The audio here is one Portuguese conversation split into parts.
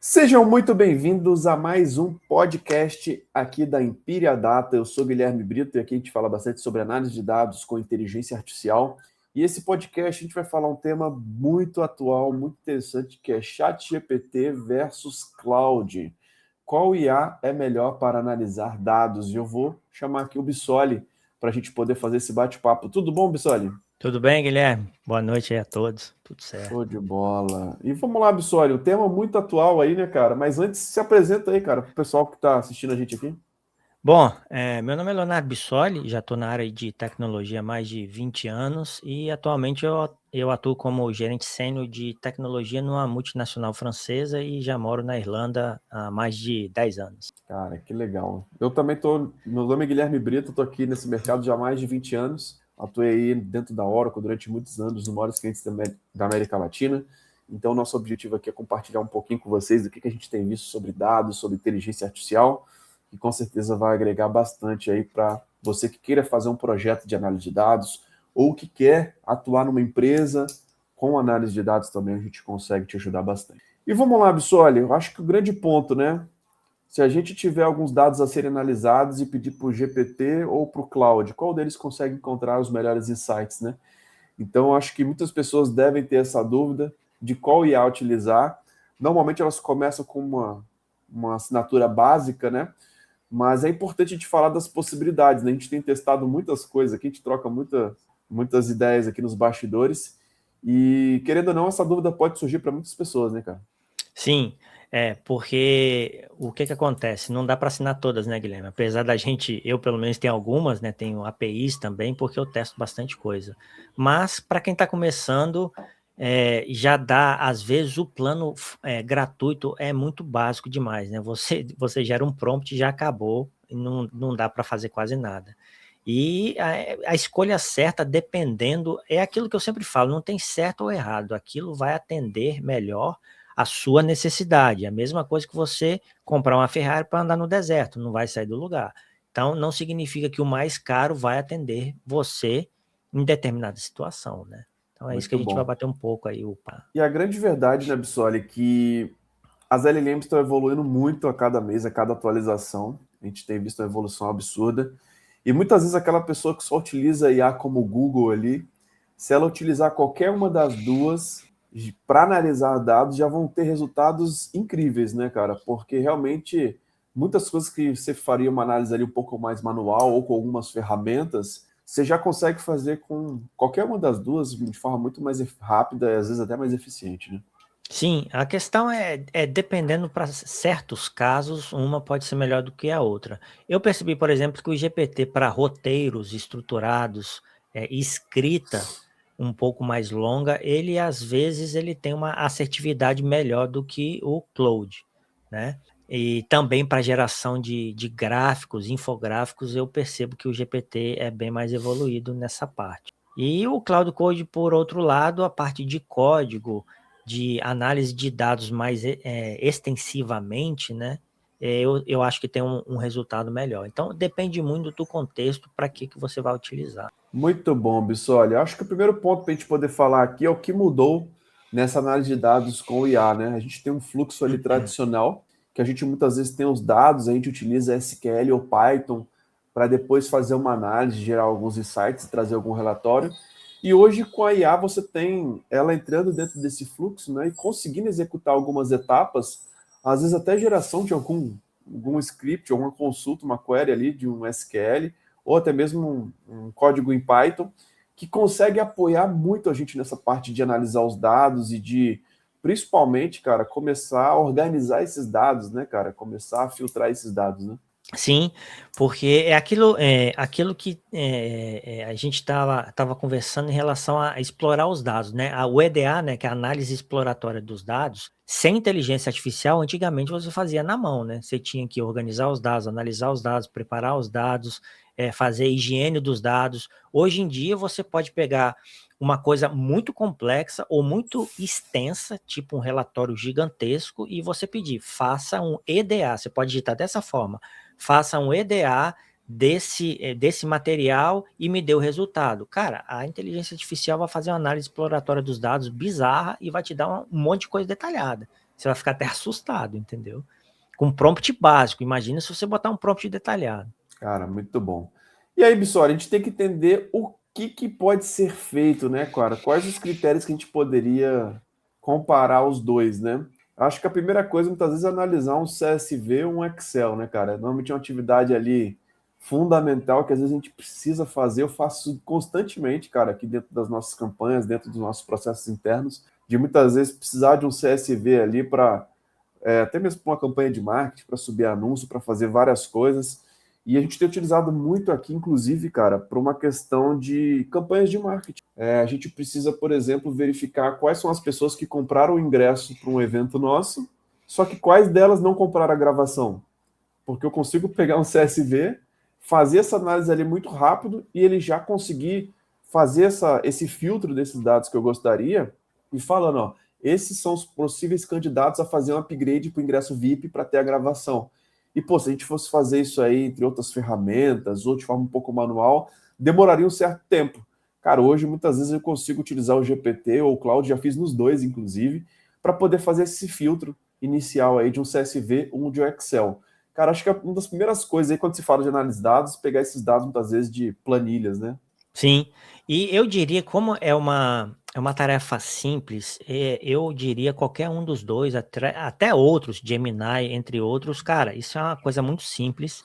Sejam muito bem-vindos a mais um podcast aqui da Empíria Data. Eu sou Guilherme Brito e aqui a gente fala bastante sobre análise de dados com inteligência artificial. E esse podcast a gente vai falar um tema muito atual, muito interessante, que é ChatGPT versus Cloud. Qual IA é melhor para analisar dados? E eu vou chamar aqui o Bissoli para a gente poder fazer esse bate-papo. Tudo bom, Bissoli? Tudo bem, Guilherme? Boa noite aí a todos. Tudo certo. Show de bola. E vamos lá, Bissoli, o tema muito atual aí, né, cara? Mas antes, se apresenta aí, cara, pro pessoal que tá assistindo a gente aqui. Bom, meu nome é Leonardo Bissoli, já estou na área de tecnologia há mais de 20 anos e atualmente eu atuo como gerente sênior de tecnologia numa multinacional francesa e já moro na Irlanda há mais de 10 anos. Cara, que legal. Eu também tô. Meu nome é Guilherme Brito, tô aqui nesse mercado já há mais de 20 anos. Atuei aí dentro da Oracle durante muitos anos, nos maiores clientes da América Latina. Então, nosso objetivo aqui é compartilhar um pouquinho com vocês do que a gente tem visto sobre dados, sobre inteligência artificial, que com certeza vai agregar bastante aí para você que queira fazer um projeto de análise de dados ou que quer atuar numa empresa com análise de dados também, a gente consegue te ajudar bastante. E vamos lá, Bissoli, eu acho que o grande ponto, né? Se a gente tiver alguns dados a serem analisados e pedir para o GPT ou para o Cloud, qual deles consegue encontrar os melhores insights, né? Então, acho que muitas pessoas devem ter essa dúvida de qual IA utilizar. Normalmente, elas começam com uma assinatura básica, né? Mas é importante a gente falar das possibilidades, né? A gente tem testado muitas coisas aqui, a gente troca muitas ideias aqui nos bastidores. E, querendo ou não, essa dúvida pode surgir para muitas pessoas, né, cara? Sim, porque o que acontece? Não dá para assinar todas, né, Guilherme? Apesar da gente, eu pelo menos tenho algumas, né? Tenho APIs também, porque eu testo bastante coisa. Mas para quem está começando, já dá, às vezes o plano gratuito é muito básico demais, né? Você gera um prompt e já acabou, e não dá para fazer quase nada. E a escolha certa, dependendo, é aquilo que eu sempre falo, não tem certo ou errado, aquilo vai atender melhor a sua necessidade. A mesma coisa que você comprar uma Ferrari para andar no deserto, não vai sair do lugar. Então, não significa que o mais caro vai atender você em determinada situação, né? Então, é isso que a Muito gente vai bom. bater um pouco aí, E a grande verdade, né, Bissoli, é que as LLMs estão evoluindo muito a cada mês, a cada atualização. A gente tem visto uma evolução absurda. E muitas vezes aquela pessoa que só utiliza IA como o Google ali, se ela utilizar qualquer uma das duas para analisar dados, já vão ter resultados incríveis, né, cara? Porque realmente muitas coisas que você faria uma análise ali um pouco mais manual ou com algumas ferramentas, você já consegue fazer com qualquer uma das duas de forma muito mais rápida e às vezes até mais eficiente, né? Sim, a questão é dependendo para certos casos, uma pode ser melhor do que a outra. Eu percebi, por exemplo, que o GPT para roteiros estruturados, escrita um pouco mais longa, ele às vezes ele tem uma assertividade melhor do que o Claude, né? E também para geração de gráficos, infográficos, eu percebo que o GPT é bem mais evoluído nessa parte. E o Cloud Code, por outro lado, a parte de código, de análise de dados mais extensivamente, né? Eu acho que tem um resultado melhor. Então, depende muito do contexto para que você vai utilizar. Muito bom, Bissoli. Acho que o primeiro ponto para a gente poder falar aqui é o que mudou nessa análise de dados com o IA, né? A gente tem um fluxo ali tradicional, que a gente muitas vezes tem os dados, a gente utiliza SQL ou Python para depois fazer uma análise, gerar alguns insights, trazer algum relatório. E hoje com a IA você tem ela entrando dentro desse fluxo, né, e conseguindo executar algumas etapas, às vezes até geração de algum script, alguma consulta, uma query ali de um SQL, ou até mesmo um código em Python, que consegue apoiar muito a gente nessa parte de analisar os dados e de, principalmente, cara, começar a organizar esses dados, né, cara? Começar a filtrar esses dados, né? Sim, porque é aquilo que a gente estava conversando em relação a explorar os dados, né? O EDA, né, que é a análise exploratória dos dados, sem inteligência artificial, antigamente você fazia na mão, né? Você tinha que organizar os dados, analisar os dados, preparar os dados, fazer higiene dos dados. Hoje em dia você pode pegar uma coisa muito complexa ou muito extensa, tipo um relatório gigantesco, e você pedir, faça um EDA. Você pode digitar dessa forma: faça um EDA desse material e me dê o resultado. Cara, a inteligência artificial vai fazer uma análise exploratória dos dados bizarra e vai te dar um monte de coisa detalhada. você vai ficar até assustado, entendeu? Com prompt básico, imagina se você botar um prompt detalhado. Cara, muito bom. E aí, Bissoli, a gente tem que entender o que pode ser feito, né, cara? Quais os critérios que a gente poderia comparar os dois, né? Acho que a primeira coisa, muitas vezes, é analisar um CSV ou um Excel, né, cara? Normalmente é uma atividade ali fundamental que às vezes a gente precisa fazer. Eu faço constantemente, cara, aqui dentro das nossas campanhas, dentro dos nossos processos internos, de muitas vezes precisar de um CSV ali para até mesmo para uma campanha de marketing, para subir anúncio, para fazer várias coisas. E a gente tem utilizado muito aqui, inclusive, cara, para uma questão de campanhas de marketing. A gente precisa, por exemplo, verificar quais são as pessoas que compraram o ingresso para um evento nosso, só que quais delas não compraram a gravação. Porque eu consigo pegar um CSV, fazer essa análise ali muito rápido e ele já conseguir fazer esse filtro desses dados que eu gostaria e falando, ó, esses são os possíveis candidatos a fazer um upgrade para o ingresso VIP para ter a gravação. E, pô, se a gente fosse fazer isso aí entre outras ferramentas ou de forma um pouco manual, demoraria um certo tempo. Cara, hoje muitas vezes eu consigo utilizar o GPT ou o Cloud, já fiz nos dois, inclusive, para poder fazer esse filtro inicial aí de um CSV ou de um Excel. Cara, acho que é uma das primeiras coisas aí quando se fala de análise de dados, pegar esses dados muitas vezes de planilhas, né? Sim, e eu diria, como é uma tarefa simples, eu diria qualquer um dos dois, até outros, Gemini, entre outros, cara, isso é uma coisa muito simples,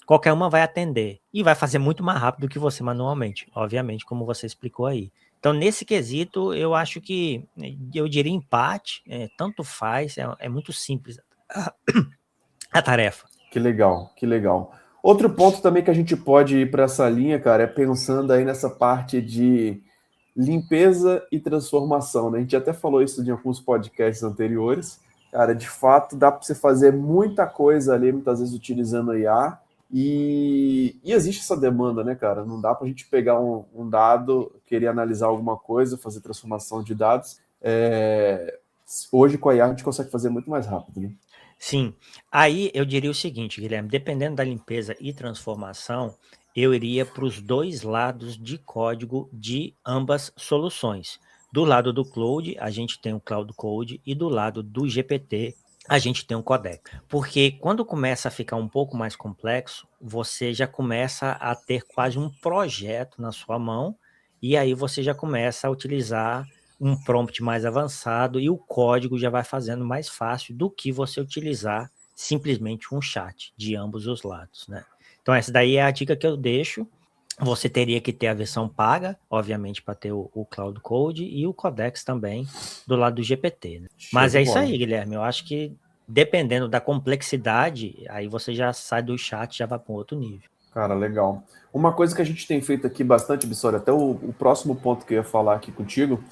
qualquer uma vai atender, e vai fazer muito mais rápido do que você manualmente, obviamente, como você explicou aí. Então, nesse quesito, eu acho que, eu diria empate, tanto faz, é muito simples a tarefa. Que legal, que legal. Outro ponto também que a gente pode ir para essa linha, cara, é pensando aí nessa parte de limpeza e transformação, né? A gente até falou isso em alguns podcasts anteriores. Cara, de fato, dá para você fazer muita coisa ali, muitas vezes utilizando a IA, e existe essa demanda, né, cara? Não dá para a gente pegar um dado, querer analisar alguma coisa, fazer transformação de dados. Hoje, com a IA, a gente consegue fazer muito mais rápido, né? Sim, aí eu diria o seguinte, Guilherme, dependendo da limpeza e transformação, eu iria para os dois lados de código de ambas soluções. Do lado do Cloud, a gente tem o Cloud Code e do lado do GPT, a gente tem o Codec. Porque quando começa a ficar um pouco mais complexo, você já começa a ter quase um projeto na sua mão e aí você já começa a utilizar um prompt mais avançado e o código já vai fazendo mais fácil do que você utilizar simplesmente um chat de ambos os lados, né? Então essa daí é a dica que eu deixo. Você teria que ter a versão paga, obviamente, para ter o Cloud Code e o Codex também do lado do GPT, né? Show Mas de é isso bola. aí, Guilherme. Eu acho que dependendo da complexidade, aí você já sai do chat e já vai para um outro nível. Cara, legal. Uma coisa que a gente tem feito aqui bastante, Bissoli, até o próximo ponto que eu ia falar aqui contigo,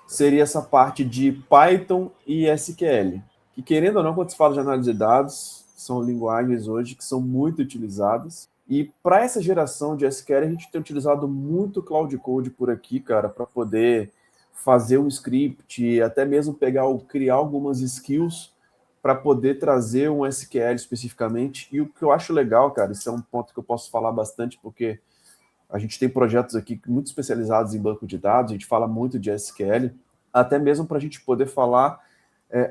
seria essa parte de Python e SQL. Que, querendo ou não, quando se fala de análise de dados, são linguagens hoje que são muito utilizadas. E para essa geração de SQL, a gente tem utilizado muito Cloud Code por aqui, cara, para poder fazer um script, até mesmo criar algumas skills para poder trazer um SQL especificamente. E o que eu acho legal, cara, isso é um ponto que eu posso falar bastante, porque a gente tem projetos aqui muito especializados em banco de dados, a gente fala muito de SQL, até mesmo para a gente poder falar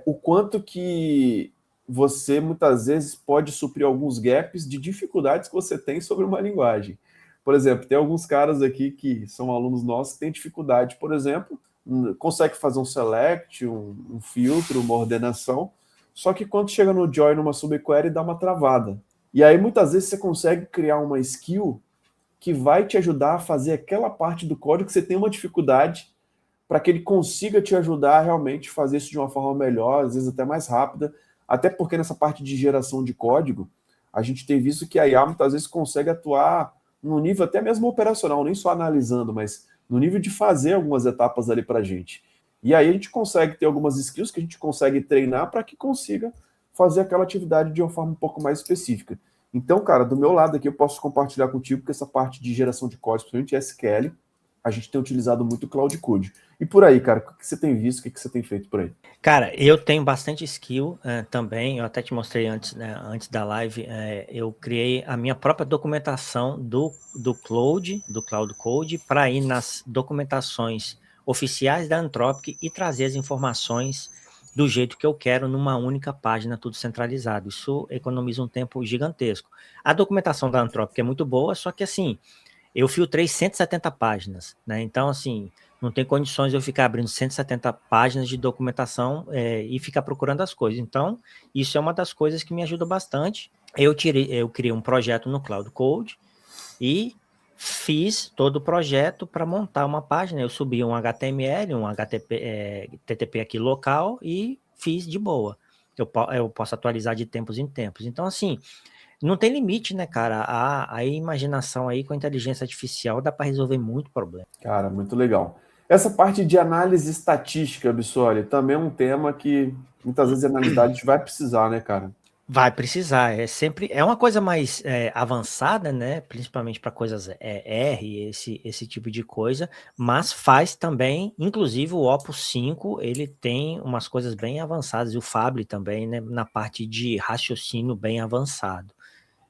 o quanto que você muitas vezes pode suprir alguns gaps de dificuldades que você tem sobre uma linguagem. Por exemplo, tem alguns caras aqui que são alunos nossos que têm dificuldade, por exemplo, consegue fazer um select, um filtro, uma ordenação, só que quando chega no join, numa subquery, dá uma travada. E aí muitas vezes você consegue criar uma skill que vai te ajudar a fazer aquela parte do código que você tem uma dificuldade, para que ele consiga te ajudar a realmente fazer isso de uma forma melhor, às vezes até mais rápida, até porque nessa parte de geração de código, a gente tem visto que a IA muitas vezes consegue atuar no nível até mesmo operacional, nem só analisando, mas no nível de fazer algumas etapas ali para a gente. E aí a gente consegue ter algumas skills que a gente consegue treinar para que consiga fazer aquela atividade de uma forma um pouco mais específica. Então, cara, do meu lado aqui eu posso compartilhar contigo que essa parte de geração de código, principalmente SQL, a gente tem utilizado muito Cloud Code. E por aí, cara, o que você tem visto, o que você tem feito por aí? Cara, eu tenho bastante skill também, eu até te mostrei antes, né, antes da live, eu criei a minha própria documentação do Cloud Code, para ir nas documentações oficiais da Anthropic e trazer as informações do jeito que eu quero, numa única página, tudo centralizado. Isso economiza um tempo gigantesco. A documentação da Anthropic é muito boa, só que assim, eu filtrei 170 páginas, né? Então, assim, não tem condições de eu ficar abrindo 170 páginas de documentação e ficar procurando as coisas. Então, isso é uma das coisas que me ajuda bastante. Eu criei um projeto no Cloud Code e fiz todo o projeto para montar uma página. Eu subi um HTML, um TTP aqui local e fiz de boa. Eu posso atualizar de tempos em tempos. Então, assim, não tem limite, né, cara? A imaginação aí com a inteligência artificial dá para resolver muito problema. Cara, muito legal. Essa parte de análise estatística, Bissoli, também é um tema que muitas vezes a análise vai precisar, né, cara? Vai precisar, é uma coisa mais avançada, né? Principalmente para coisas R, esse tipo de coisa, mas faz também, inclusive o Opus 5, ele tem umas coisas bem avançadas, e o Fably também, né? Na parte de raciocínio bem avançado.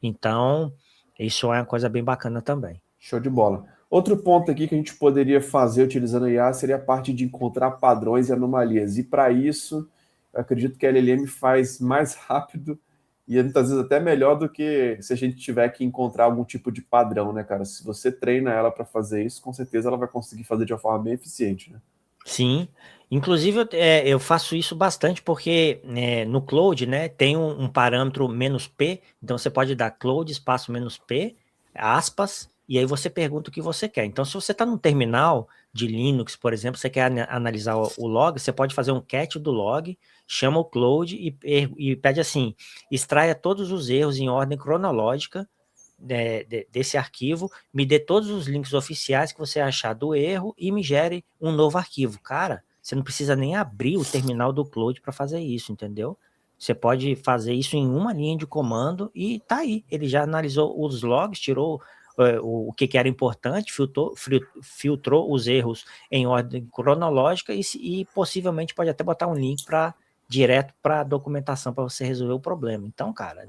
Então, isso é uma coisa bem bacana também. Show de bola. Outro ponto aqui que a gente poderia fazer utilizando a IA seria a parte de encontrar padrões e anomalias. E para isso, eu acredito que a LLM faz mais rápido e muitas vezes até melhor do que se a gente tiver que encontrar algum tipo de padrão, né, cara? Se você treina ela para fazer isso, com certeza ela vai conseguir fazer de uma forma bem eficiente, né? Sim, inclusive eu faço isso bastante porque no Cloud, né, tem um parâmetro "-p", então você pode dar Cloud espaço "-p", aspas, e aí você pergunta o que você quer. Então, se você está num terminal de Linux, por exemplo, você quer analisar o log, você pode fazer um cat do log, chama o Cloud e pede assim, extraia todos os erros em ordem cronológica desse arquivo, me dê todos os links oficiais que você achar do erro e me gere um novo arquivo. Cara, você não precisa nem abrir o terminal do Cloud para fazer isso, entendeu? Você pode fazer isso em uma linha de comando e tá aí. Ele já analisou os logs, tirou o que era importante, filtrou os erros em ordem cronológica e possivelmente pode até botar um link direto para a documentação para você resolver o problema. Então, cara,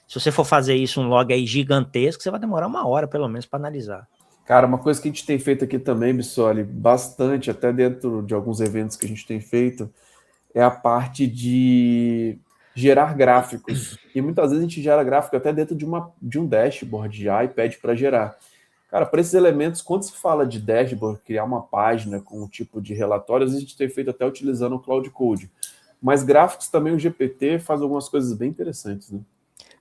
se você for fazer isso, um log aí gigantesco, você vai demorar 1 hora, pelo menos, para analisar. Cara, uma coisa que a gente tem feito aqui também, Bissoli, bastante, até dentro de alguns eventos que a gente tem feito, é a parte de gerar gráficos. E muitas vezes a gente gera gráfico até dentro de um dashboard já e pede para gerar. Cara, para esses elementos, quando se fala de dashboard, criar uma página com um tipo de relatório, às vezes a gente tem feito até utilizando o Cloud Code. Mas gráficos também o GPT faz algumas coisas bem interessantes, né?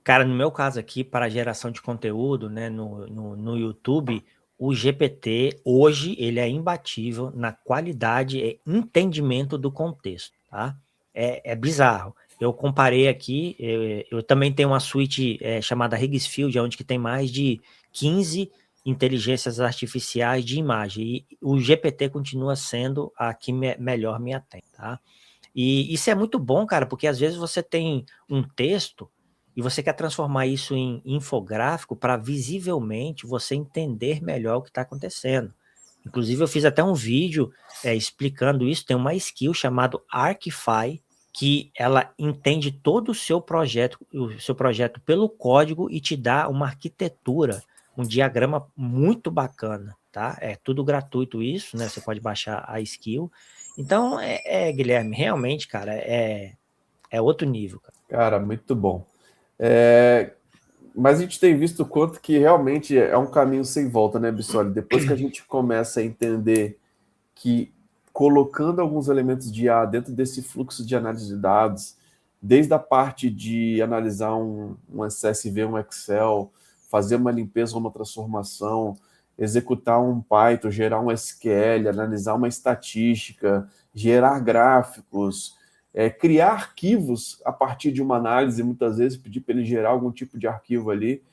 Cara, no meu caso aqui, para a geração de conteúdo, né, no YouTube, o GPT, hoje, ele é imbatível na qualidade e entendimento do contexto, tá? É bizarro. Eu comparei aqui, eu também tenho uma suíte chamada Higgsfield, onde que tem mais de 15 inteligências artificiais de imagem, e o GPT continua sendo a que melhor me atende, tá? E isso é muito bom, cara, porque às vezes você tem um texto e você quer transformar isso em infográfico para visivelmente você entender melhor o que está acontecendo. Inclusive, eu fiz até um vídeo explicando isso. Tem uma skill chamada Archify, que ela entende todo o seu projeto pelo código e te dá uma arquitetura, um diagrama muito bacana, tá? É tudo gratuito isso, né? Você pode baixar a skill. Então, Guilherme, realmente, cara, é outro nível, cara. Cara, muito bom. Mas a gente tem visto o quanto que realmente é um caminho sem volta, né, Bissoli? Depois que a gente começa a entender que colocando alguns elementos de IA dentro desse fluxo de análise de dados, desde a parte de analisar um CSV, um Excel, fazer uma limpeza ou uma transformação, executar um Python, gerar um SQL, analisar uma estatística, gerar gráficos, criar arquivos a partir de uma análise, muitas vezes pedir para ele gerar algum tipo de arquivo ali,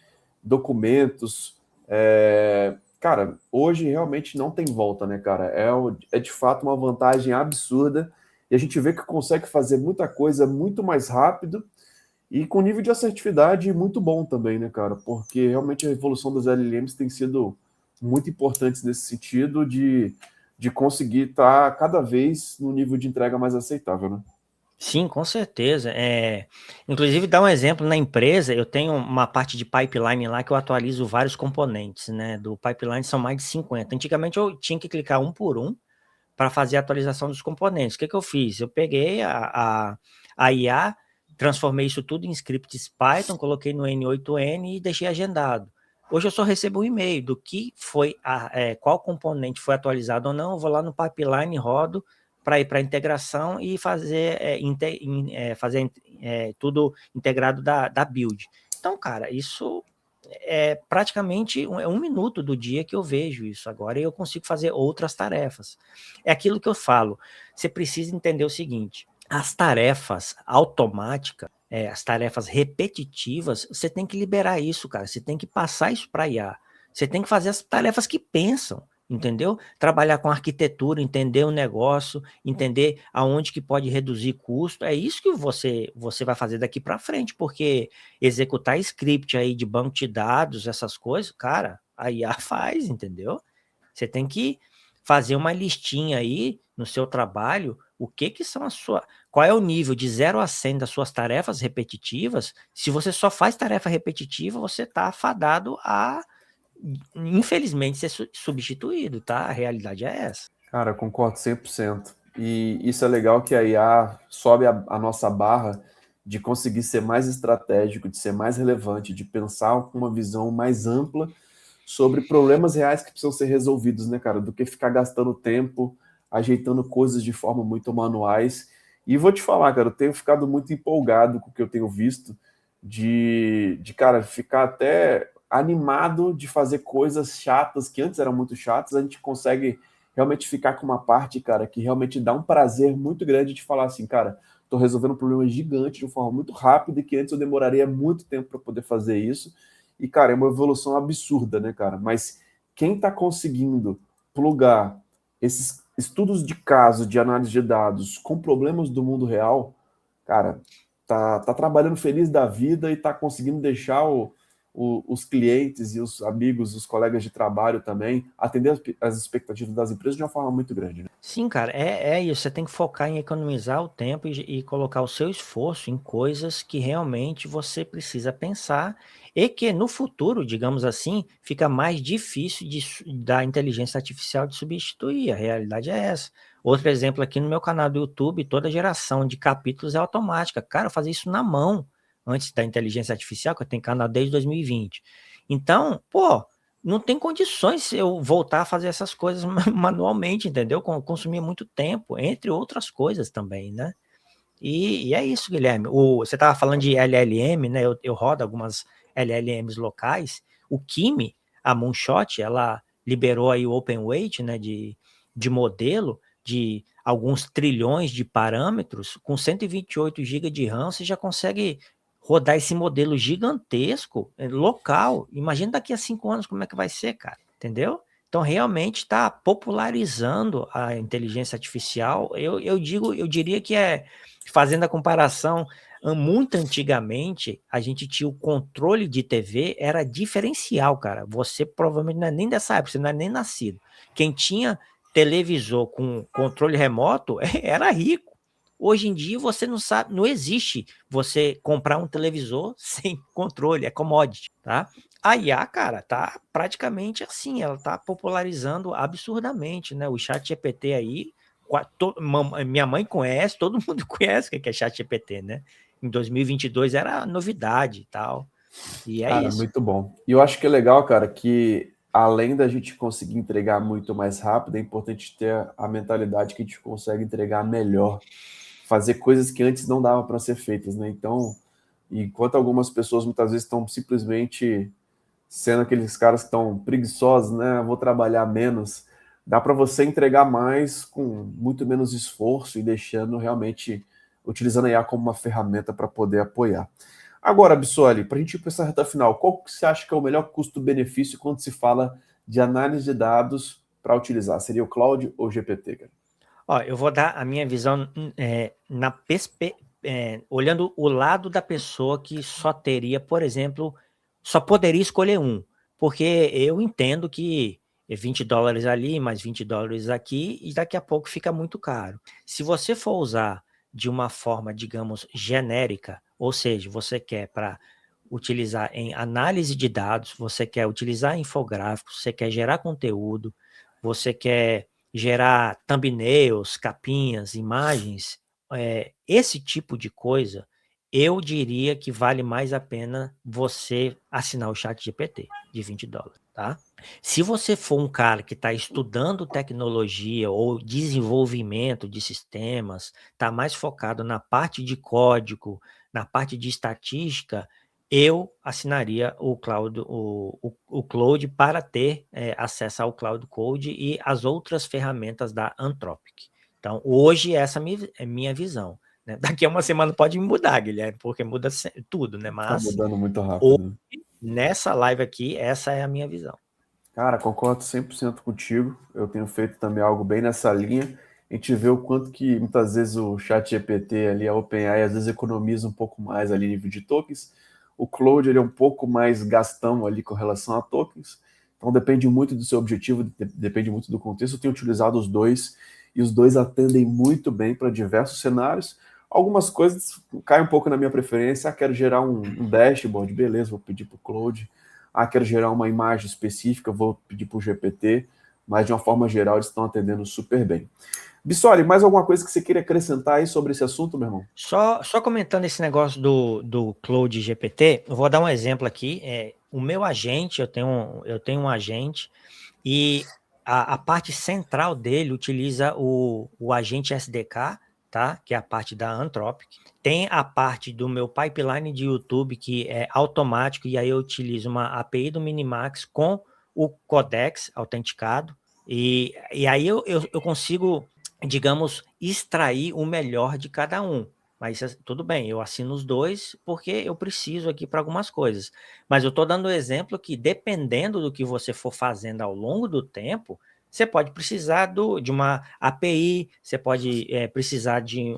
documentos. Cara, hoje realmente não tem volta, né, cara? É de fato uma vantagem absurda e a gente vê que consegue fazer muita coisa muito mais rápido e com nível de assertividade muito bom também, né, cara? Porque realmente a evolução das LLMs tem sido muito importante nesse sentido de conseguir estar cada vez no nível de entrega mais aceitável, né? Sim, com certeza. Inclusive, dá um exemplo na empresa, eu tenho uma parte de pipeline lá que eu atualizo vários componentes, né? Do pipeline são mais de 50. Antigamente eu tinha que clicar um por um para fazer a atualização dos componentes. O que eu fiz? Eu peguei a IA, transformei isso tudo em scripts Python, coloquei no N8N e deixei agendado. Hoje eu só recebo um e-mail do que foi, qual componente foi atualizado ou não, eu vou lá no pipeline, rodo para ir para a integração e fazer, tudo integrado da build. Então, cara, isso é praticamente um minuto do dia que eu vejo isso agora e eu consigo fazer outras tarefas. É aquilo que eu falo, você precisa entender o seguinte, as tarefas automáticas, as tarefas repetitivas, você tem que liberar isso, cara. Você tem que passar isso para IA. Você tem que fazer as tarefas que pensam, entendeu? Trabalhar com arquitetura, entender o negócio, entender aonde que pode reduzir custo. É isso que você vai fazer daqui para frente, porque executar script aí de banco de dados, essas coisas, cara, a IA faz, entendeu? Você tem que fazer uma listinha aí no seu trabalho, o que são qual é o nível de 0 a 100 das suas tarefas repetitivas. Se você só faz tarefa repetitiva, você está fadado a, infelizmente, ser substituído, tá? A realidade é essa. Cara, eu concordo 100%. E isso é legal que a IA sobe a nossa barra de conseguir ser mais estratégico, de ser mais relevante, de pensar com uma visão mais ampla sobre problemas reais que precisam ser resolvidos, né, cara? Do que ficar gastando tempo, ajeitando coisas de forma muito manuais. E vou te falar, cara, eu tenho ficado muito empolgado com o que eu tenho visto, cara, ficar até animado de fazer coisas chatas, que antes eram muito chatas, a gente consegue realmente ficar com uma parte, cara, que realmente dá um prazer muito grande de falar assim, cara, tô resolvendo um problema gigante de uma forma muito rápida e que antes eu demoraria muito tempo para poder fazer isso. E, cara, é uma evolução absurda, né, cara? Mas quem tá conseguindo plugar esses estudos de caso de análise de dados com problemas do mundo real, cara, tá trabalhando feliz da vida e tá conseguindo deixar os clientes e os amigos, os colegas de trabalho também, atender as expectativas das empresas de uma forma muito grande, né? Sim, cara, é isso. Você tem que focar em economizar o tempo e colocar o seu esforço em coisas que realmente você precisa pensar e que no futuro, digamos assim, fica mais difícil da inteligência artificial de substituir. A realidade é essa. Outro exemplo aqui no meu canal do YouTube, toda geração de capítulos é automática. Cara, eu fazia isso na mão antes da inteligência artificial, que eu tenho canal desde 2020. Então, pô, não tem condições eu voltar a fazer essas coisas manualmente, entendeu? Consumia muito tempo, entre outras coisas também, né? E é isso, Guilherme. Você estava falando de LLM, né? Eu rodo algumas LLMs locais. O Kimi, a Moonshot, ela liberou aí o Open Weight, né? De modelo de alguns trilhões de parâmetros. Com 128 GB de RAM, você já consegue rodar esse modelo gigantesco, local. Imagina daqui a 5 anos como é que vai ser, cara. Entendeu? Então, realmente está popularizando a inteligência artificial. Eu diria que fazendo a comparação, muito antigamente, a gente tinha o controle de TV, era diferencial, cara. Você provavelmente não é nem dessa época, você não é nem nascido. Quem tinha televisor com controle remoto era rico. Hoje em dia você não sabe, não existe você comprar um televisor sem controle, é commodity, tá? A IA, cara, tá praticamente assim, ela tá popularizando absurdamente, né? O chat GPT aí, minha mãe conhece, todo mundo conhece o que é chat GPT, né? Em 2022 era novidade e tal, e é Cara, isso. muito bom. E eu acho que é legal, cara, que além da gente conseguir entregar muito mais rápido, é importante ter a mentalidade que a gente consegue entregar melhor, fazer coisas que antes não dava para ser feitas, né? Então, enquanto algumas pessoas muitas vezes estão simplesmente sendo aqueles caras que estão preguiçosos, né? Vou trabalhar menos. Dá para você entregar mais com muito menos esforço e deixando realmente utilizando a IA como uma ferramenta para poder apoiar. Agora, Bissoli, para a gente ir para essa reta final, qual que você acha que é o melhor custo-benefício quando se fala de análise de dados para utilizar? Seria o Cloud ou o GPT, cara? Ó, eu vou dar a minha visão olhando o lado da pessoa que só teria, por exemplo, só poderia escolher um, porque eu entendo que é $20 ali, mais $20 aqui, e daqui a pouco fica muito caro. Se você for usar de uma forma, digamos, genérica, ou seja, você quer para utilizar em análise de dados, você quer utilizar infográficos, você quer gerar conteúdo, você quer gerar thumbnails, capinhas, imagens, esse tipo de coisa, eu diria que vale mais a pena você assinar o ChatGPT de $20, tá? Se você for um cara que está estudando tecnologia ou desenvolvimento de sistemas, está mais focado na parte de código, na parte de estatística, eu assinaria o Claude para ter acesso ao Cloud Code e as outras ferramentas da Anthropic. Então, hoje essa é minha visão. Né? Daqui a uma semana pode mudar, Guilherme, porque muda tudo, né? Tá Mas mudando muito hoje, rápido. nessa live aqui, essa é a minha visão. Cara, concordo 100% contigo. Eu tenho feito também algo bem nessa linha. A gente vê o quanto que muitas vezes o ChatGPT ali, a OpenAI, às vezes economiza um pouco mais ali nível de tokens. O Claude ele é um pouco mais gastão ali com relação a tokens. Então depende muito do seu objetivo, depende muito do contexto. Eu tenho utilizado os dois e os dois atendem muito bem para diversos cenários. Algumas coisas caem um pouco na minha preferência. Quero gerar um dashboard, beleza, vou pedir para o Claude. Quero gerar uma imagem específica, vou pedir para o GPT, mas de uma forma geral eles estão atendendo super bem. Bissoli, mais alguma coisa que você queira acrescentar aí sobre esse assunto, meu irmão? Só comentando esse negócio do Claude GPT, eu vou dar um exemplo aqui. O meu agente, eu tenho um agente e a parte central dele utiliza o agente SDK, tá? Que é a parte da Anthropic. Tem a parte do meu pipeline de YouTube que é automático e aí eu utilizo uma API do Minimax com o Codex autenticado e aí eu consigo, digamos, extrair o melhor de cada um. Mas tudo bem, eu assino os dois porque eu preciso aqui para algumas coisas. Mas eu estou dando o exemplo que, dependendo do que você for fazendo ao longo do tempo, você pode precisar de uma API, você pode precisar de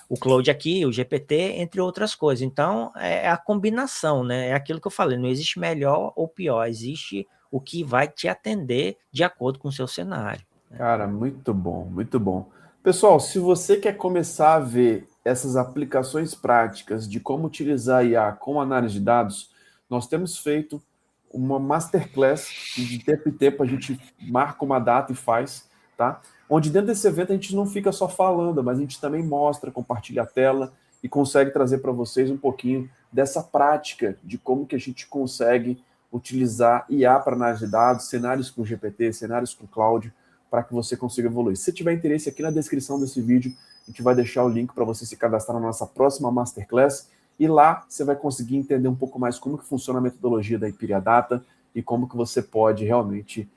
o Claude aqui, o GPT, entre outras coisas. Então, é a combinação, né? É aquilo que eu falei, não existe melhor ou pior, existe o que vai te atender de acordo com o seu cenário. Cara, muito bom, muito bom. Pessoal, se você quer começar a ver essas aplicações práticas de como utilizar a IA com análise de dados, nós temos feito uma masterclass que de tempo em tempo a gente marca uma data e faz, tá? Onde dentro desse evento a gente não fica só falando, mas a gente também mostra, compartilha a tela e consegue trazer para vocês um pouquinho dessa prática de como que a gente consegue utilizar IA para análise de dados, cenários com GPT, cenários com cloud, para que você consiga evoluir. Se tiver interesse, aqui na descrição desse vídeo, a gente vai deixar o link para você se cadastrar na nossa próxima Masterclass, e lá você vai conseguir entender um pouco mais como que funciona a metodologia da Empyria Data e como que você pode realmente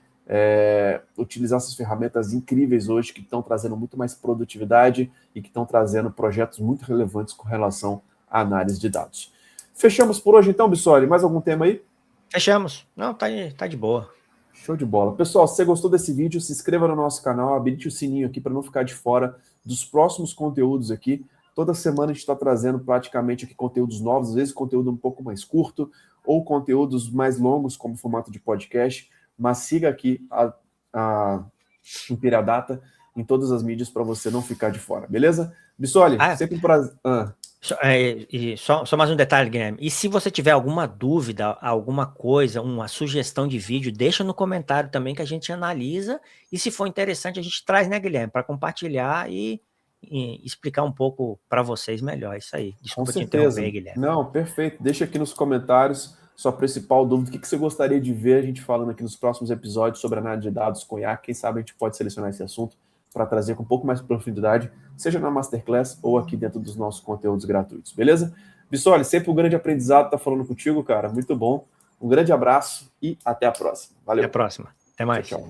utilizar essas ferramentas incríveis hoje que estão trazendo muito mais produtividade e que estão trazendo projetos muito relevantes com relação à análise de dados. Fechamos por hoje então, Bissoli. Mais algum tema aí? Fechamos. Não, tá de boa. Show de bola. Pessoal, se você gostou desse vídeo, se inscreva no nosso canal, habilite o sininho aqui para não ficar de fora dos próximos conteúdos aqui. Toda semana a gente está trazendo praticamente aqui conteúdos novos, às vezes conteúdo um pouco mais curto ou conteúdos mais longos, como formato de podcast. Mas siga aqui a Empyria Data em todas as mídias para você não ficar de fora, beleza? Bissoli, sempre um prazer. Só mais um detalhe, Guilherme. E se você tiver alguma dúvida, alguma coisa, uma sugestão de vídeo, deixa no comentário também que a gente analisa. E se for interessante, a gente traz, né, Guilherme, para compartilhar e explicar um pouco para vocês melhor. Isso aí. Desculpa te interromper, Guilherme. Não, perfeito. Deixa aqui nos comentários sua principal dúvida. O que você gostaria de ver a gente falando aqui nos próximos episódios sobre análise de dados com IA? Quem sabe a gente pode selecionar esse assunto para trazer com um pouco mais de profundidade, seja na Masterclass ou aqui dentro dos nossos conteúdos gratuitos, beleza? Bissoli, sempre um grande aprendizado estar falando contigo, cara. Muito bom. Um grande abraço e até a próxima. Valeu. Até a próxima. Até mais. Tchau, tchau.